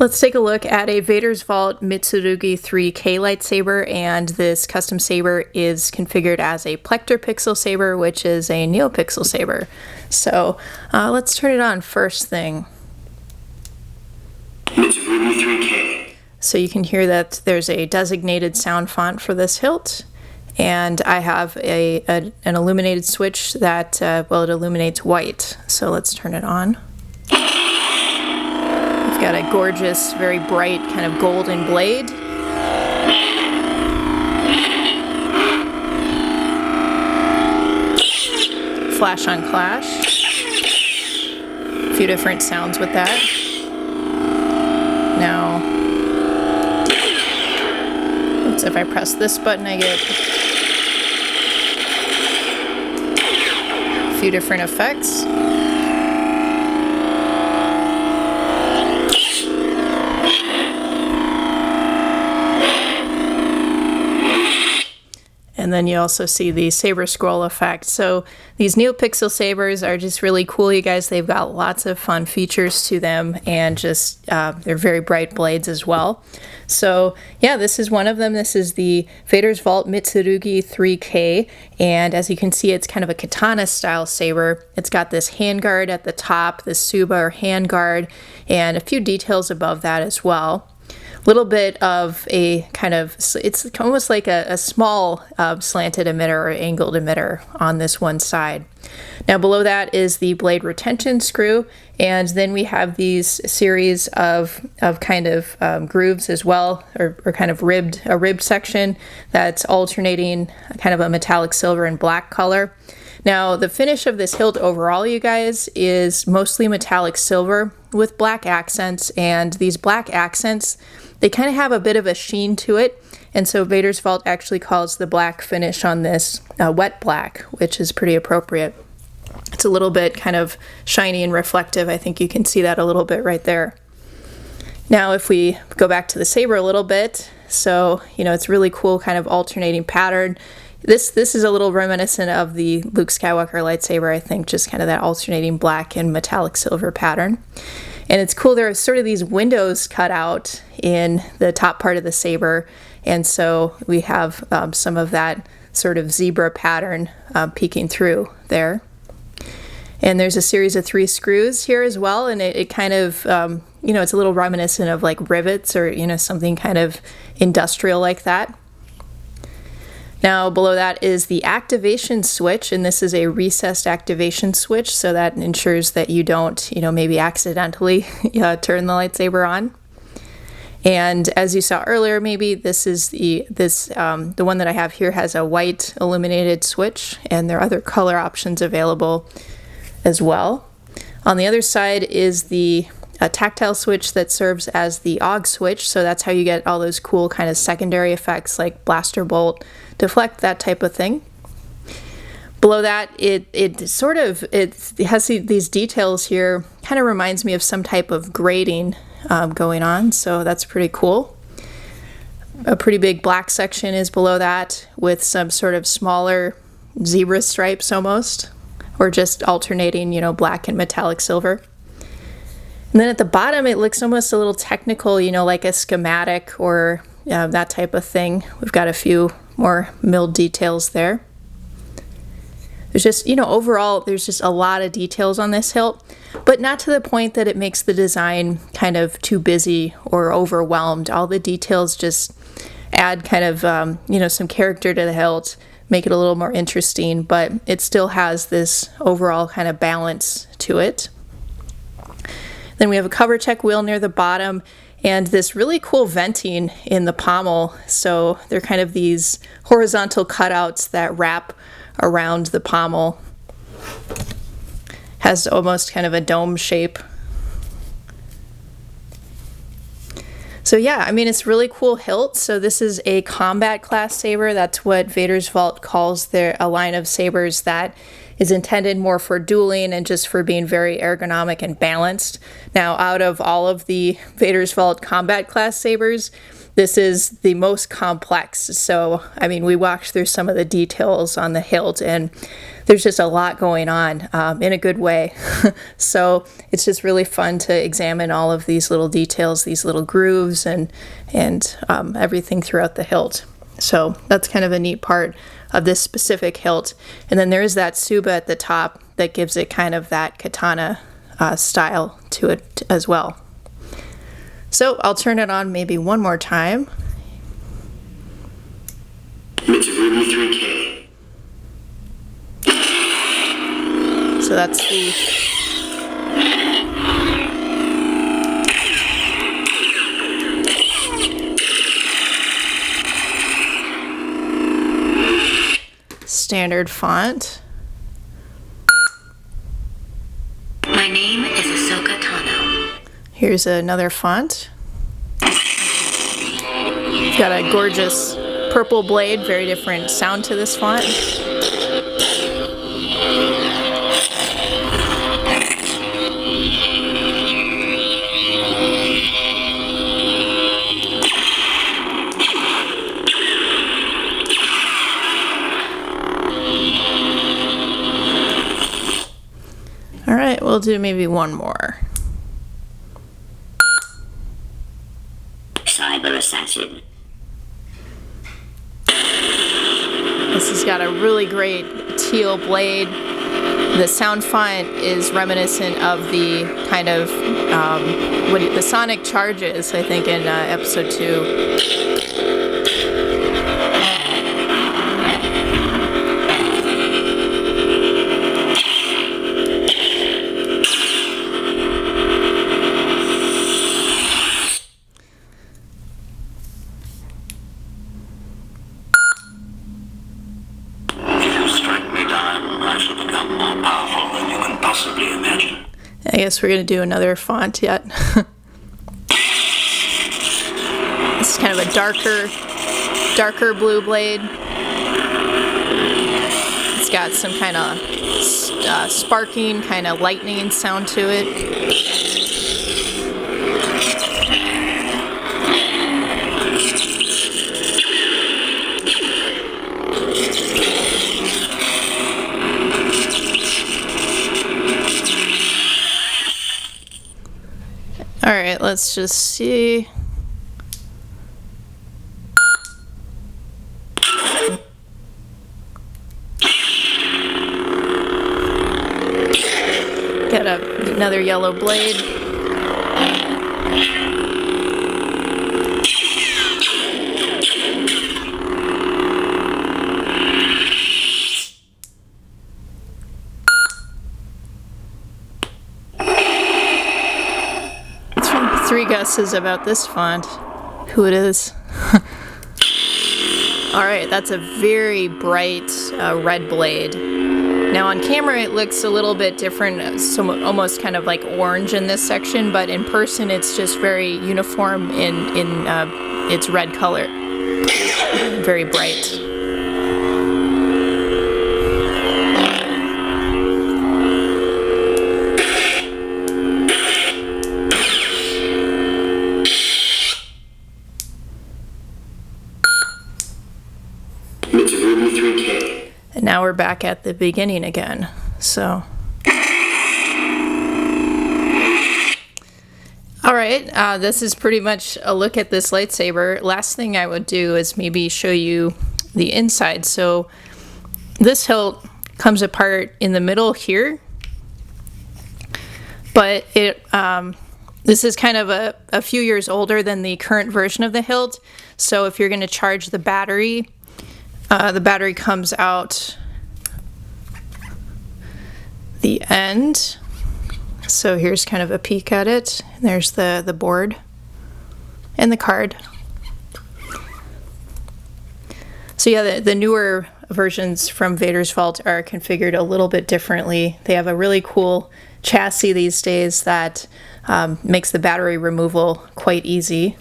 Let's take a look at a Vader's Vault Mitsurugi 3K lightsaber, and this custom saber is configured as a Plecter pixel saber, which is a Neopixel saber. So let's turn it on first thing. Mitsurugi 3K. So you can hear that there's a designated sound font for this hilt, and I have an illuminated switch that, well, it illuminates white. So let's turn it on. Got a gorgeous, very bright kind of golden blade. Flash on clash. A few different sounds with that. Now, so if I press this button, I get a few different effects. And then you also see the saber scroll effect. So these Neopixel sabers are just really cool, you guys. They've got lots of fun features to them, and just they're very bright blades as well. So yeah, this is one of them. This is the Vader's Vault Mitsurugi 3K, and as you can see, it's kind of a katana style saber. It's got this handguard at the top, this Suba or handguard, and a few details above that as well. Little bit of a kind of, it's almost like a small slanted emitter or angled emitter on this one side. Now below that is the blade retention screw, and then we have these series of kind of grooves as well, or kind of a ribbed section that's alternating kind of a metallic silver and black color. Now the finish of this hilt overall, you guys, is mostly metallic silver with black accents, and these black accents, they kind of have a bit of a sheen to it, and so Vader's Vault actually calls the black finish on this wet black, which is pretty appropriate. It's a little bit kind of shiny and reflective. I think you can see that a little bit right there. Now if we go back to the saber a little bit, so you know, it's really cool kind of alternating pattern. This is a little reminiscent of the Luke Skywalker lightsaber, I think, just kind of that alternating black and metallic silver pattern. And it's cool, there are sort of these windows cut out in the top part of the saber, and so we have some of that sort of zebra pattern peeking through there. And there's a series of 3 screws here as well, and it kind of, you know, it's a little reminiscent of like rivets or, you know, something kind of industrial like that. Now below that is the activation switch, and this is a recessed activation switch, so that ensures that you don't, you know, maybe accidentally turn the lightsaber on. And as you saw earlier, maybe this is the one that I have here has a white illuminated switch, and there are other color options available as well. On the other side is the tactile switch that serves as the AUG switch, so that's how you get all those cool kind of secondary effects like blaster bolt, deflect, that type of thing. Below that, it has these details here, kind of reminds me of some type of grading going on, so that's pretty cool. A pretty big black section is below that with some sort of smaller zebra stripes almost, or just alternating, you know, black and metallic silver. And then at the bottom, it looks almost a little technical, you know, like a schematic or that type of thing. We've got a few more milled details there. There's just, you know, overall, there's just a lot of details on this hilt, but not to the point that it makes the design kind of too busy or overwhelmed. All the details just add kind of, you know, some character to the hilt, make it a little more interesting, but it still has this overall kind of balance to it. Then we have a cover check wheel near the bottom, and this really cool venting in the pommel. So they're kind of these horizontal cutouts that wrap around the pommel. Has almost kind of a dome shape. So yeah, I mean, it's really cool hilt. So this is a combat class saber. That's what Vader's Vault calls a line of sabers that is intended more for dueling and just for being very ergonomic and balanced. Now, out of all of the Vader's Vault combat class sabers, this is the most complex. So, I mean, we walked through some of the details on the hilt, and there's just a lot going on in a good way. So it's just really fun to examine all of these little details, these little grooves, and everything throughout the hilt. So that's kind of a neat part of this specific hilt. And then there's that tsuba at the top that gives it kind of that katana style to it as well. So I'll turn it on maybe one more time. Mitsurugi 3K. So that's the standard font. My name is Ahsoka Tano. Here's another font. It's got a gorgeous purple blade, very different sound to this font. All right, we'll do maybe one more. Cyber assassin. This has got a really great teal blade. The sound font is reminiscent of the kind of the sonic charges, I think, in episode 2. I guess we're going to do another font yet. This is kind of a darker blue blade. It's got some kind of sparking, kind of lightning sound to it. All right, let's just see. Got another yellow blade. Three guesses about this font. Who it is. Alright, that's a very bright red blade. Now on camera it looks a little bit different, almost kind of like orange in this section, but in person it's just very uniform in its red color. Very bright. Mitsurugi 3K. And now we're back at the beginning again. So, all right, this is pretty much a look at this lightsaber. Last thing I would do is maybe show you the inside. So this hilt comes apart in the middle here, but this is kind of a few years older than the current version of the hilt. So if you're going to charge the battery comes out the end. So here's kind of a peek at it. There's the board and the card. So yeah, the newer versions from Vader's Vault are configured a little bit differently. They have a really cool chassis these days that makes the battery removal quite easy.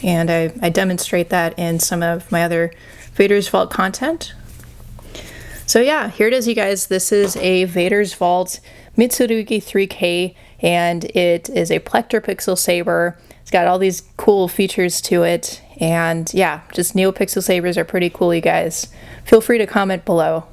And I demonstrate that in some of my other Vader's Vault content. So yeah, here it is, you guys. This is a Vader's Vault Mitsurugi 3K, and it is a Plecter Pixel Saber. It's got all these cool features to it, and yeah, just Neopixel sabers are pretty cool, you guys. Feel free to comment below.